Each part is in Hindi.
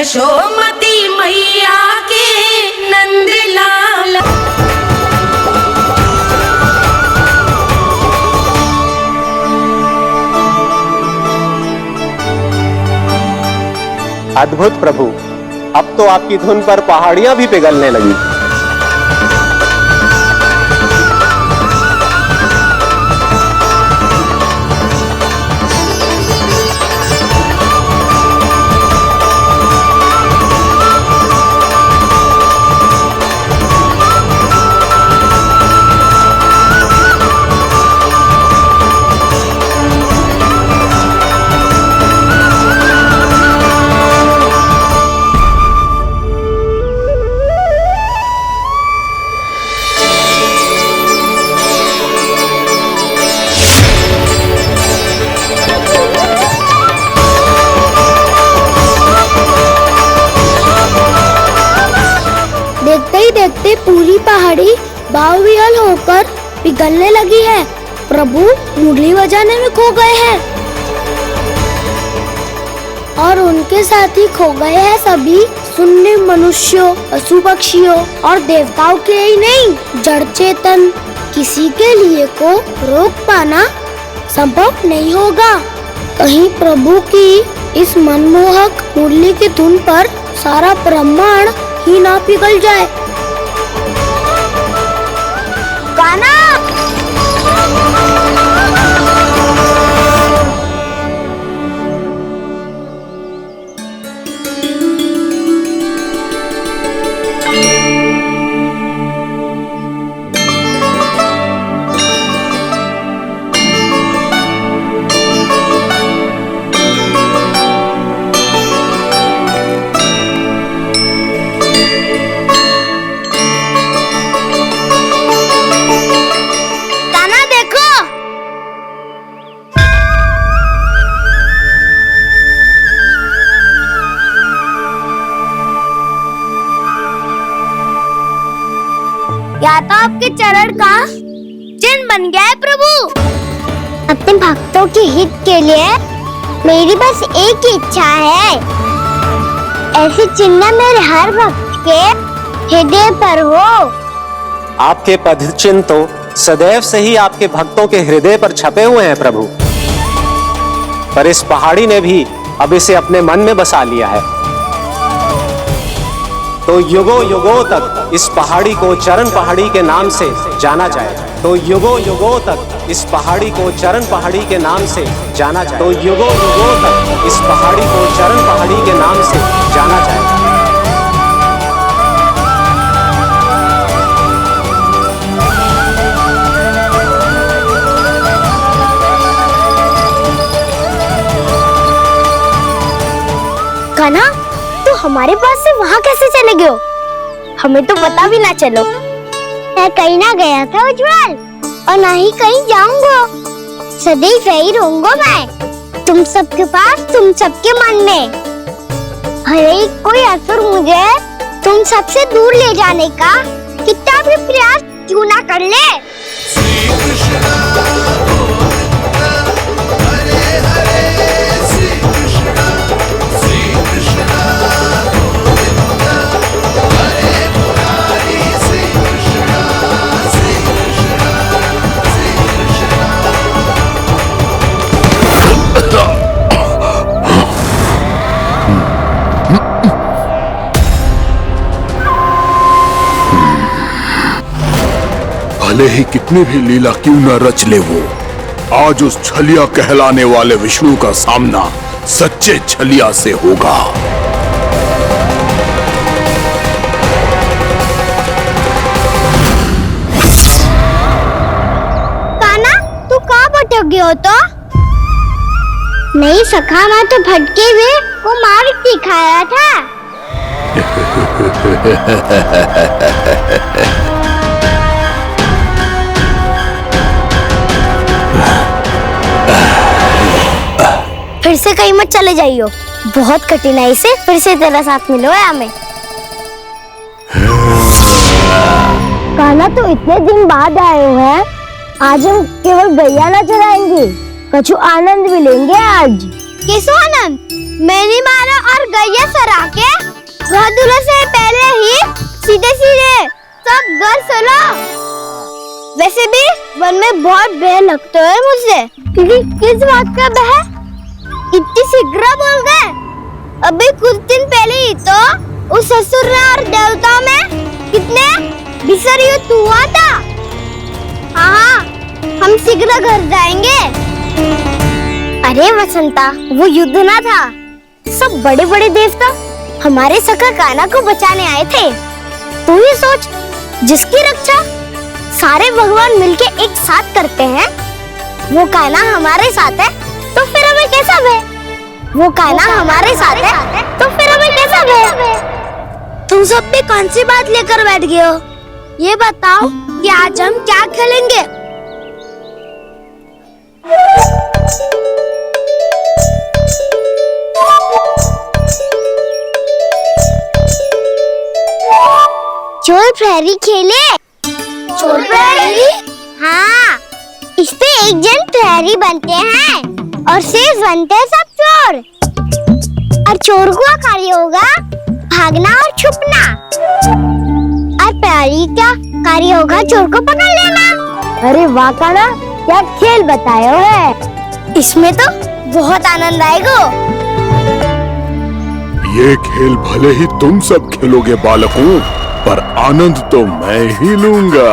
यशोमती मैया के नंदलाल। अद्भुत प्रभु, अब तो आपकी धुन पर पहाड़ियां भी पिघलने लगी। देखते ही देखते पूरी पहाड़ी बावविहल होकर पिघलने लगी है। प्रभु मुरली बजाने में खो गए हैं और उनके साथ ही खो गए हैं सभी सुनने मनुष्यों, पशु पक्षियों और देवताओं के ही नहीं, जड़ चेतन किसी के लिए को रोक पाना संभव नहीं होगा। कहीं प्रभु की इस मनमोहक मुरली की धुन पर सारा ब्रह्मांड ही ना पिघल जाए। गाना या तो आपके चरण का चिन्ह बन गया है प्रभु। अपने भक्तों के हित के लिए मेरी बस एक ही इच्छा है, ऐसे चिन्ह मेरे हर भक्त के हृदय पर हो। आपके पद चिन्ह तो सदैव से ही आपके भक्तों के हृदय पर छपे हुए हैं प्रभु, पर इस पहाड़ी ने भी अब इसे अपने मन में बसा लिया है। तो युगों युगों तक इस पहाड़ी को चरण पहाड़ी के नाम से जाना जाए। तो युगों युगों तक इस पहाड़ी को चरण पहाड़ी के नाम से जाना जाए। तो युगों युगों तक इस पहाड़ी को चरण पहाड़ी के नाम से जाना जाए। कान्हा, तो हमारे पास से वहाँ कैसे चले गए हो? हमें तो पता भी ना चलो। मैं कहीं ना गया था उज्जवल, और ना ही कहीं जाऊंगा। सदैव यही रहूंगा मैं, तुम सबके पास, तुम सबके मन में। हर एक कोई असुर मुझे तुम सबसे दूर ले जाने का कितना भी प्रयास क्यों ना कर ले। भले ही कितनी भी लीला क्यों न रच ले वो, आज उस छलिया कहलाने वाले विष्णु का सामना सच्चे छलिया से होगा। कान्हा, तू कहाँ भटक गया हो? तो नहीं सखा, मैं तो भटके हुए वो मार्ग दिखाया था। फिर से कहीं मत चले जाइयो, बहुत कठिनाई से फिर से तेरा साथ मिलो है हमें। कान्हा, तो इतने दिन बाद आए हुए हैं, आज हम केवल गैया ना चराएंगे, कछु आनंद भी लेंगे आज। किस आनंद? मेरी मारा और गैया सरा के चुपचाप घर चलो। वैसे भी वन में बहुत भय लगता है मुझे। किस बात का भय? इतनी शीघ्र बोल गए। अभी कुछ दिन पहले ही तो उस ससुर और देवता में कितने भीषण युद्ध हुआ था। हाँ, हम शीघ्र घर जाएंगे। अरे वसंता, वो युद्ध ना था। सब बड़े बड़े देवता हमारे सखा कान्हा को बचाने आए थे। तू ही सोच, जिसकी रक्षा सारे भगवान मिलके एक साथ करते हैं, वो कान्हा हमारे साथ है तो फिर हमें कैसा भय? वो कान्हा हमारे साथ है तो फिर हमें कैसा भय? तुम सब भी कौन सी बात लेकर बैठ गए हो? ये बताओ कि आज हम क्या खेलेंगे? चोर प्रहरी खेले। चोर प्रहरी? हाँ, इस पे एक जन प्रहरी बनते हैं और शेष बनते हैं सब चोर। और चोर का कार्य होगा भागना और छुपना, और प्रहरी का कार्य होगा चोर को पकड़ लेना। अरे वाह कान्हा, क्या खेल बताया है। इसमें तो बहुत आनंद आएगा। ये खेल भले ही तुम सब खेलोगे बालकों, पर आनंद तो मैं ही लूंगा।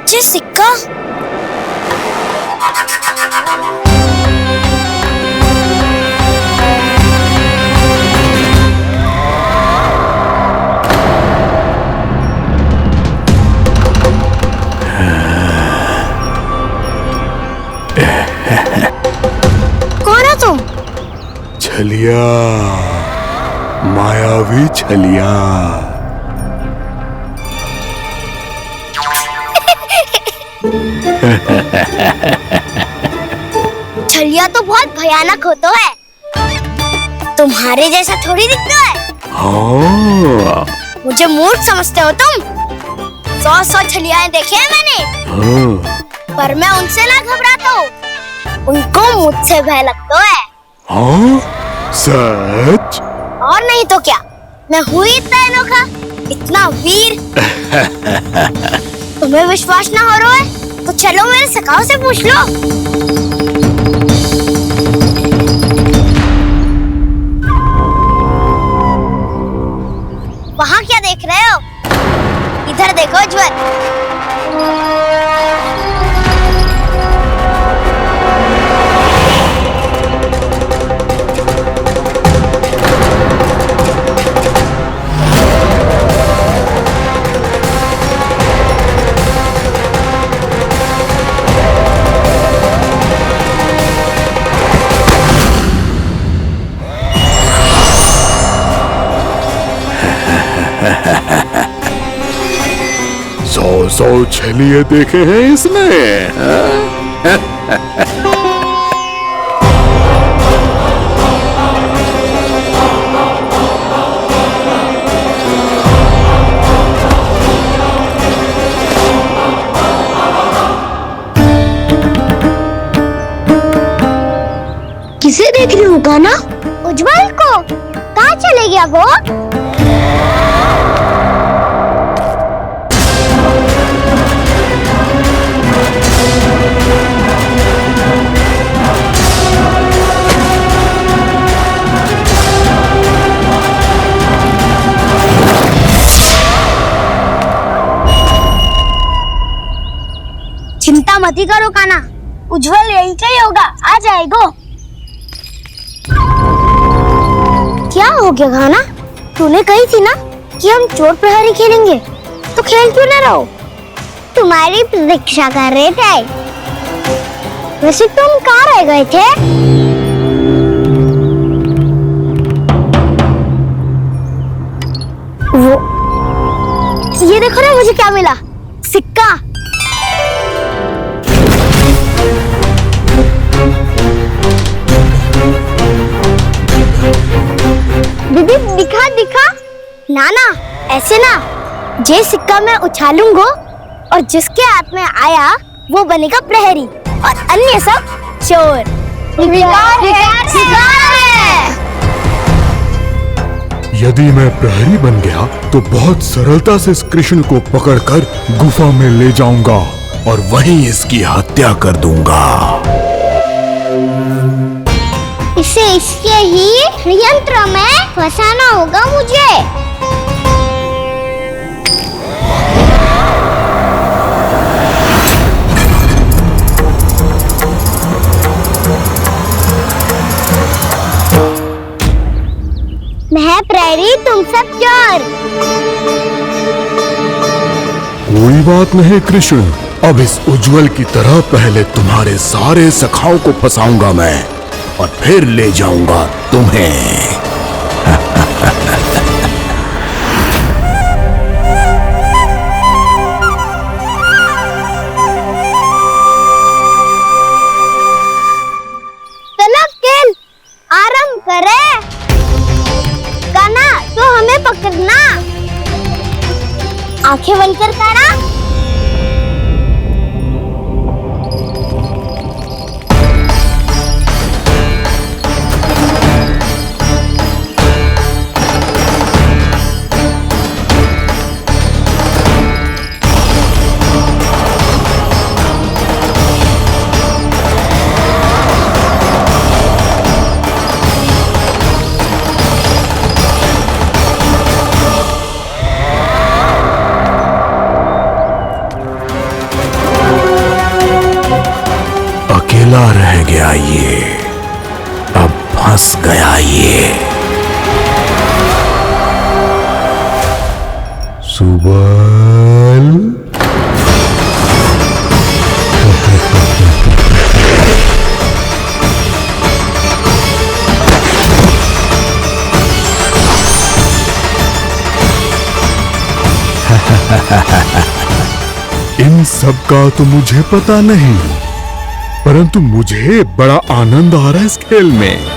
ये सिक्का कौन हो तुम? छलिया, मायावी छलिया। छलिया तो बहुत भयानक होता है। तुम्हारे जैसा थोड़ी दिखता है। हाँ। मुझे मूर्ख समझते हो तुम? 100 छलियाएं देखी है मैंने। हाँ। पर मैं उनसे ना घबराता हूँ, उनको मुझसे भय लगता है। हाँ? सच? और नहीं तो क्या, मैं हूँ इतना अनोखा, इतना वीर। तुम्हें विश्वास ना हो रहा है तो चलो मेरे सखाओं से पूछ लो। वहाँ क्या देख रहे हो? इधर देखो उज्जवल। सौ छलिए देखे हैं इसने। किसे देख रही हूँ कान्हा? उज्जवल को। कहाँ चले गया वो? चिंता मत करो कान्हा, उज्जवल यहीं का ही होगा, आ जाएगा। क्या हो गया कान्हा? तूने कही थी ना कि हम चोर प्रहरी खेलेंगे, तो खेल क्यों ना रहो? तुम्हारी प्रतीक्षा कर रहे थे। वैसे तुम कहाँ रह गए थे? वो ये देखो ना, मुझे क्या मिला? सिक्का। दीदी ना ना, ऐसे ना। ये सिक्का मैं उछालूंगा और जिसके हाथ में आया वो बनेगा प्रहरी और अन्य सब चोर। शिकार है। यदि मैं प्रहरी बन गया तो बहुत सरलता से इस कृष्ण को पकड़कर गुफा में ले जाऊंगा और वहीं इसकी हत्या कर दूंगा। इसे इसके ही यंत्र में फंसाना होगा मुझे। मैं प्रहरी, तुम सब चोर। कोई बात नहीं कृष्ण, अब इस उज्जवल की तरह पहले तुम्हारे सारे सखाओं को फंसाऊंगा मैं और फिर ले जाऊंगा तुम्हें। चलो खेल आरंभ करें। कान्हा, तो हमें पकड़ना। आंखें बंद कर कान्हा। अकेला रह गया ये, अब फंस गया ये। सुबल। इन सब का तो मुझे पता नहीं, परंतु मुझे बड़ा आनंद आ रहा है इस खेल में।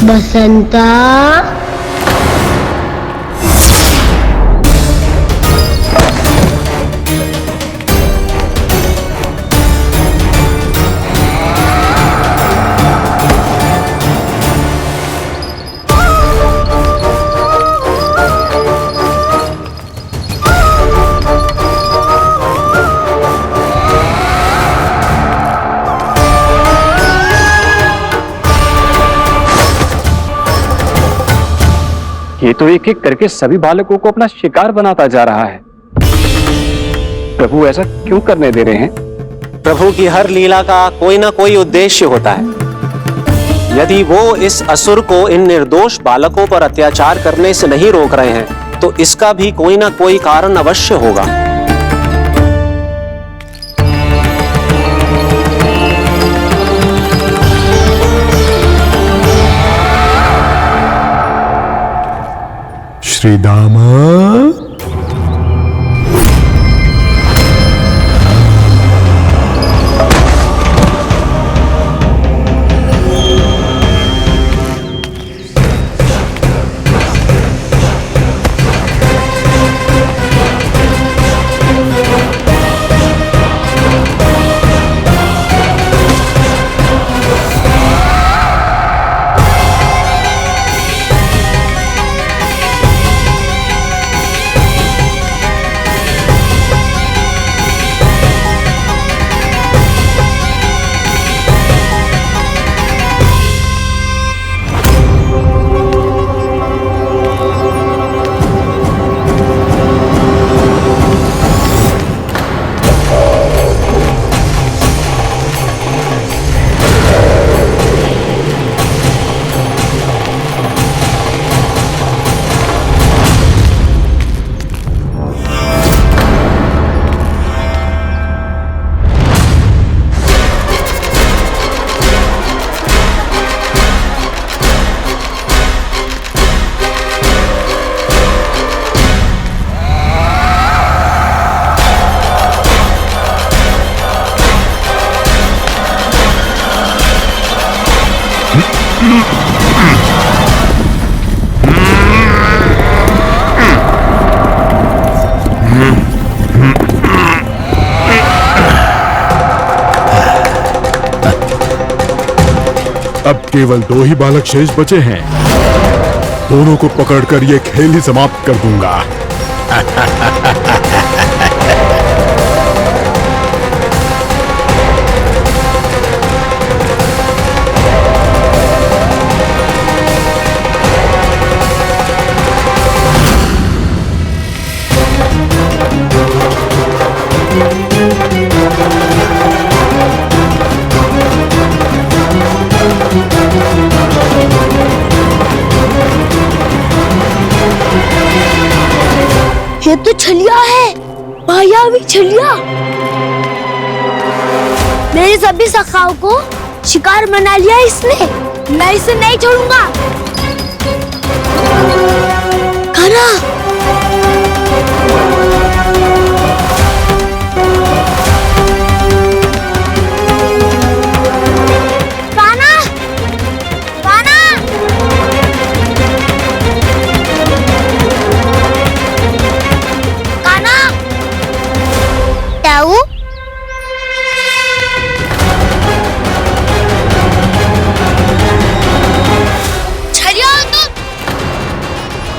बसंता, ये तो एक एक करके सभी बालकों को अपना शिकार बनाता जा रहा है। प्रभु ऐसा क्यों करने दे रहे हैं? प्रभु की हर लीला का कोई ना कोई उद्देश्य होता है। यदि वो इस असुर को इन निर्दोष बालकों पर अत्याचार करने से नहीं रोक रहे हैं तो इसका भी कोई ना कोई कारण अवश्य होगा। श्रीदामा, अब केवल 2 ही बालक शेष बचे हैं। दोनों को पकड़कर ये खेल ही समाप्त कर दूंगा। ये तो छलिया है, मायावी छलिया। मेरे सभी सखाओं को शिकार बना लिया इसने। मैं इसे नहीं छोड़ूंगा। कान्हा, कान्हा, कान्हा। कान्हा, ताऊ, छलिया हो तुम।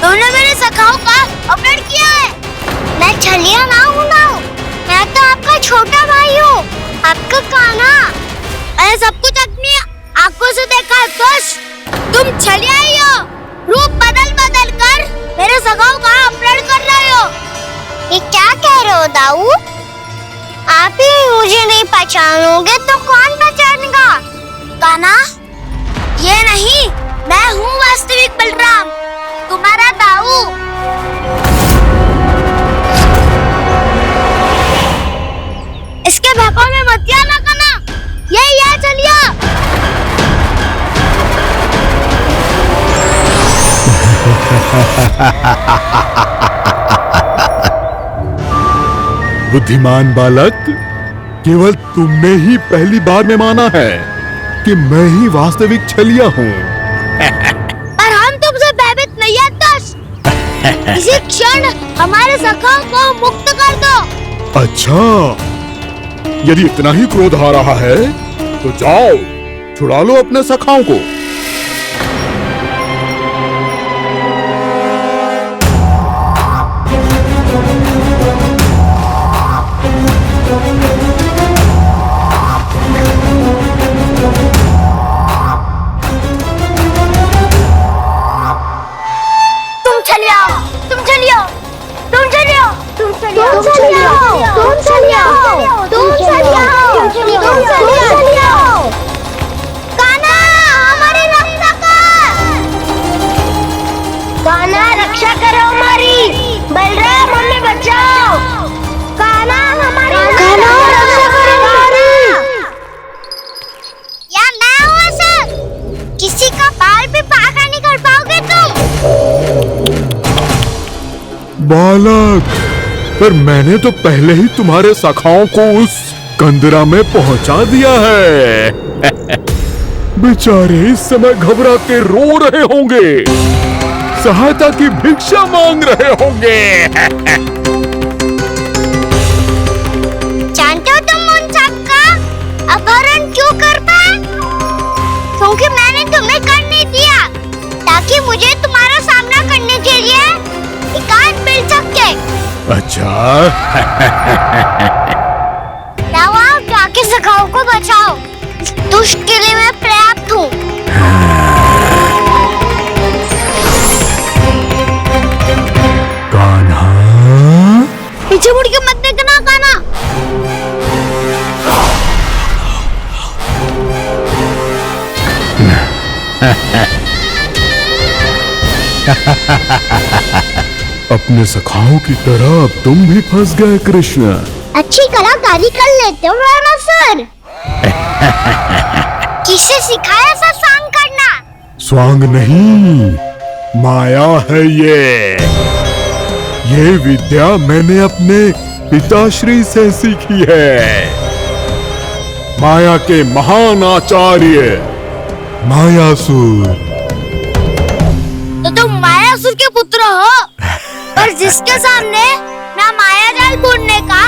तुमने मेरे सखाओं का अपहरण किया है। मैं छलिया ना हूँ ना, मैं तो आपका छोटा भाई हूँ, आपका कान्हा। मैंने सब कुछ अपनी आंखों से देखा है। तुम छलिया ही हो। रूप बदल बदल कर मेरे सखाओं का अपहरण कर रहे हो। ये क्या कह रहे हो दाऊ? आप ही मुझे नहीं पहचानोगे तो कौन पहचानेगा? कान्हा, ये नहीं, मैं हूँ वास्तविक बलराम, तुम्हारा दाऊ। इसके बहकावे में मत आना कान्हा, यही है छलिया। बुद्धिमान बालक, केवल तुमने ही पहली बार में माना है कि मैं ही वास्तविक छलिया हूँ। पर हम तुमसे भयभीत नहीं है दस। इसी क्षण हमारे सखाओं को मुक्त कर दो। अच्छा, यदि इतना ही क्रोध आ रहा है तो जाओ, छुड़ा लो अपने सखाओं को। तुम छलिया, तुम छलिया, तुम छलिया, तुम छलिया, तुम छलिया, तुम छलिया, तुम छलिया, तुम छलिया। कान्हा, हमारी रक्षा कर। कान्हा, रक्षा करो हमारी। बलराम, हमें बचाओ। कान्हा, हमारी रक्षा करो हमारी। या मैं हूँ ऐसा? किसी का बाल भी पाका नहीं कर पाओगे तुम। बालक, पर मैंने तो पहले ही तुम्हारे सखाओं को उस कंदरा में पहुंचा दिया है। बेचारे इस समय घबरा के रो रहे होंगे, सहायता की भिक्षा मांग रहे होंगे। जानते हो तुम उन सबका अपहरण क्यों कर पाए? क्योंकि मैंने तुम्हें कर नहीं दिया, ताकि मुझे तुम्हारा सामना करने के लिए एकांत मिल सके। अच्छा। जाओ, जाके सखाओं को बचाओ। इस दुष्ट के लिए मैं पर्याप्त हूँ। कान्हा, पीछे मुड़ के मत देखना कान्हा। अपने सखाओं की तरह अब तुम भी फंस गए कृष्ण। अच्छी कलाकारी कर लेते हो रावणासुर। किससे सिखाया ऐसा स्वांग करना? स्वांग नहीं, माया है ये विद्या मैंने अपने पिताश्री से सीखी है। माया के महान आचार्य मायासुर। तो तुम मायासुर के पुत्र हो, और जिसके सामने मैं माया जाल बुनने का